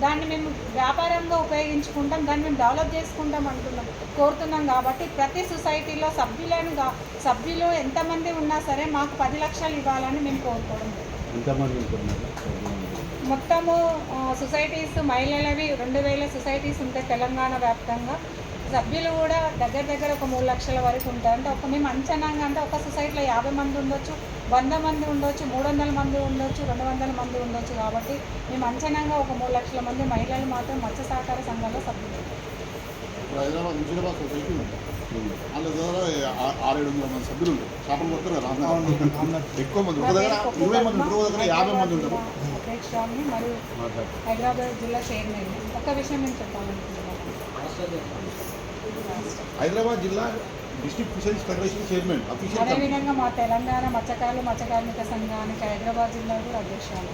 దాన్ని మేము వ్యాపారంగా ఉపయోగించుకుంటాం, దాన్ని మేము డెవలప్ చేసుకుంటాం కోరుతున్నాం. కాబట్టి ప్రతి సొసైటీలో సభ్యులు ఎంతమంది ఉన్నా సరే మాకు 10 లక్షలు ఇవ్వాలని మేము కోరుకోవడం. మొత్తము సొసైటీస్ మహిళలవి 2000 సొసైటీస్ ఉంటాయి తెలంగాణ వ్యాప్తంగా. సభ్యులు కూడా దగ్గర ఒక 3 లక్షల వరకు ఉంటారు. అంటే మేము అంచనాగా అంటే ఒక సొసైటీలో 50 మంది ఉండొచ్చు, 100 మంది ఉండొచ్చు, 300 మంది ఉండొచ్చు, 200 మంది ఉండొచ్చు. కాబట్టి మేము అంచనాగా ఒక 3 లక్షల మంది మహిళలు మాత్రం మత్స్య సహకార సంఘంలో సభ్యులు. హైదరాబాద్ సొసైటీ ఉంది, వాళ్ళ ద్వారా 600-700 మంది సభ్యులు ఉంటారు. చేపలు పడతారు ఎక్కువ మంది, ఒక దగ్గర 20 మంది ఉంటారు, ఒక దగ్గర 50 మంది ఉంటారు. అధ్యక్షురాలని మరియు హైదరాబాద్ జిల్లా చైర్మన్. ఒక విషయం నేను చెప్పాలనుకుంటున్నాను. హైదరాబాద్ జిల్లా district fisheries federation chairman official. అదేవిధంగా మా తెలంగాణ మత్స్య కార్మిక సంఘానికి హైదరాబాద్ జిల్లా కూడా అధ్యక్షురాలు.